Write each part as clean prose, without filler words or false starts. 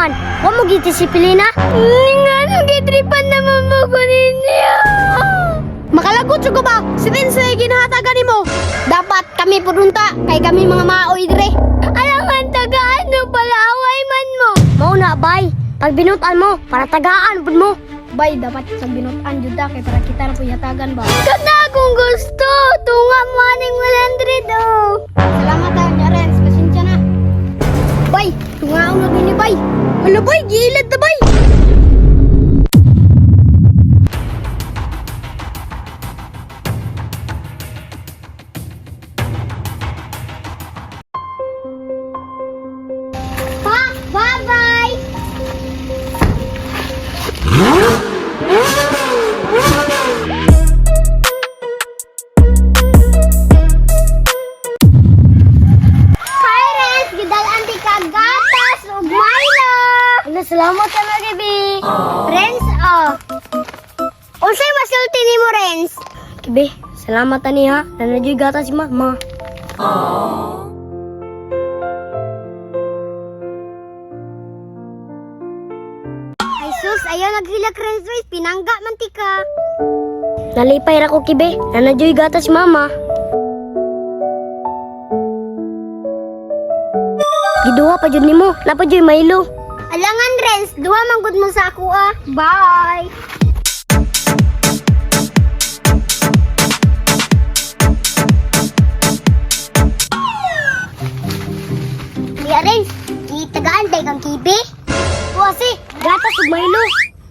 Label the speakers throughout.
Speaker 1: man, wa mo gidisiplina. Nga nagitripan naman mo ko ninyo. Makalagot ko ba? Si Tensei ginahatagan nimo. Dapat kami pudunta kay kami mga maoy dire. Alangan tagaan no pala away man mo. Mao na bay, pag binutan mo para tagaan pud mo. Bay, dapat sa binutan jud kay para kita na puy hatagan ba. Kana kung gusto, tunga mo aning 100 oh. Salamat ta, Renz, pasensya na. Bay, tunga uno din ni bay. Hala bay, gilid na bay. Pa, bye-bye. Hi, Renz, gidalan ti kag gatas ug Milo. Salamat ka na, Kibi. Renz, unsay masulti nimo, Renz? Kibi, salamat ani ha. Nanadyoy gatas si Mama. Ay sus, ayaw naghilak, Renz, pinangga mantika. Nalipay ra ko, Kibi. Nanadyoy gatas si Mama. Giduha pa jud nimo, napa jud Milo. Alangan, Renz, duha manggod mo sa ako ah. Bye. Kuya Renz, itagaan kang Kibi. Kasi, gatas ug Milo.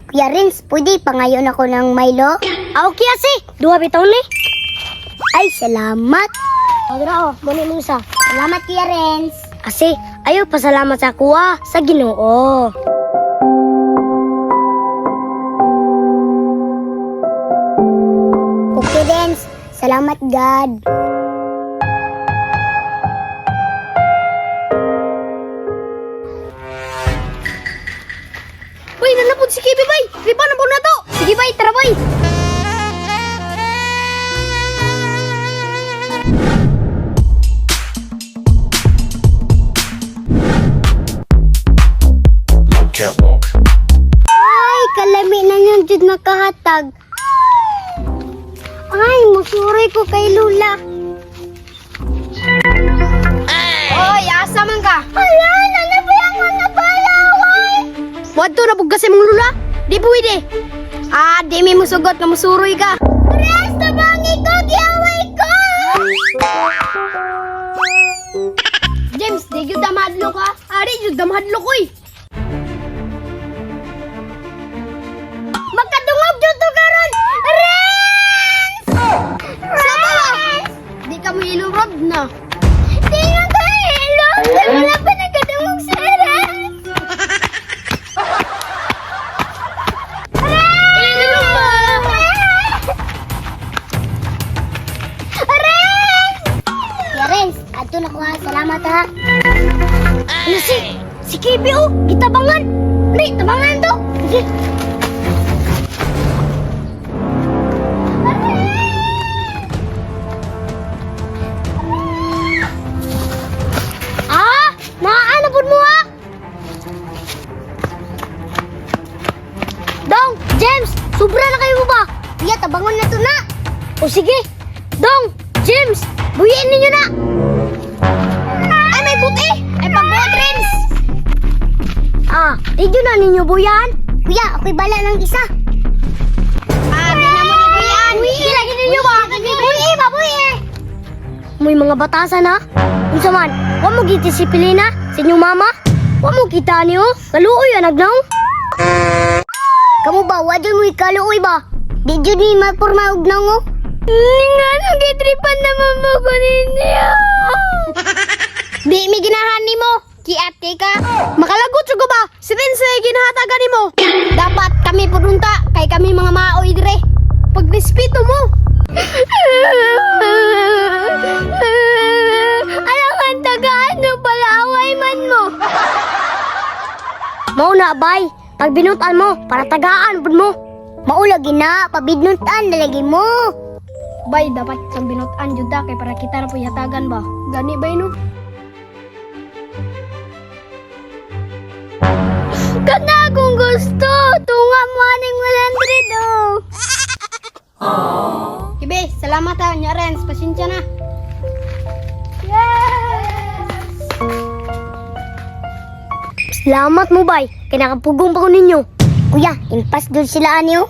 Speaker 1: Kuya Renz, pwede pangayon ako ng Milo? Okay, asi. Duha bitaw ni. Ay, salamat. Dra, muni mo sa. Salamat, Kuya Renz. Kasi, ayaw pasalamat sa kuha sa Ginoo. Okay, Renz. Salamat, God. Bay, nanapod si Kibi, bay. Ripa na po na to. Sige, bay, tara, bay.
Speaker 2: Catwalk.
Speaker 1: Ay, kalami na yung jud makahatag. Ay, musuri ko kay Lula. Oy, asa man ka? Hala, nanabayang mo na pala, oy. Wadto na pugkas mong Lula? Di pwede. Di may musugot na musuroy ka. Renz, tabangi ko, giyaway ko! James, di jud damadlo ka. Ari, jud damadlo ko eh. Magkadungog jud to karon. Renz! Renz! Di ka mo ilurod na. Di nga ka ilog. Wala pa nagkadungog sa Renz. Renz! Ya Renz, ato na ko ha. Salamat ha. Ano si Kibi oh, gitabangan. Ni, tabangan to. Sige. Naanapod mo ha? Dong, James, sobra na kayo ba? Iya, tabangon na to na. O sige, Dong, James, buyin ninyo na. Ay, may buti. Ay, pagbuot, Renz. Di yun na ninyo buyan. Kuya, ako'y bala ng isa. Di na mo ni buyan. Buyi, lagi ninyo ba? Buyi ba, buyi. May mga batasan ha? Unsa man, wa mo gidisiplina sa inyong mama? Wa mo kita niyo? Kaluoy anak naw? Kamu ba, wa dyan mo ikaluoy ba? Di dyan ni mapurma og nango? Nga nagitripan naman mo ko ninyo. Di mi ginahan ni mo. Kiate ka. Makalagot ko ba? Si Tensei ginahatagan ni mo. Dapat kami pudunta kay kami mga maoy dire. Pagrespeto mo. Alangan tagaan no pala away man mo. Mao na bay, pag binutan mo para tagaan pud mo. Maulagi na, pabidnutan dalagi mo. Bay, dapat sa binutan jud kay para kita ra puy hatagan ba. Gani bay no. Kana akong gusto. Tunga mo aning 100 oh. Kibe, salamat ha. Nya Renz, pasensya na. Yes! Salamat mo, bay. Kinakapugong pa ko ninyo. Kuya, impas doon sila anyo.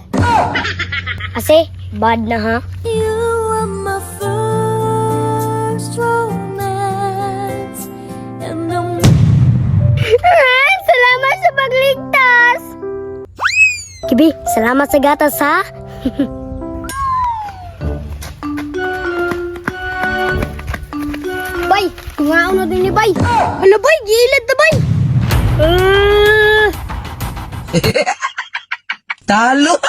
Speaker 1: Kasi, bad na ha.
Speaker 2: You were my first romance, and I'm
Speaker 1: Salamat sa pagligtas. Kibi, salamat sa gatas ha. Bay, tungaon na din ni Bay. Hala Bay, gilid na Bay.
Speaker 3: Talo!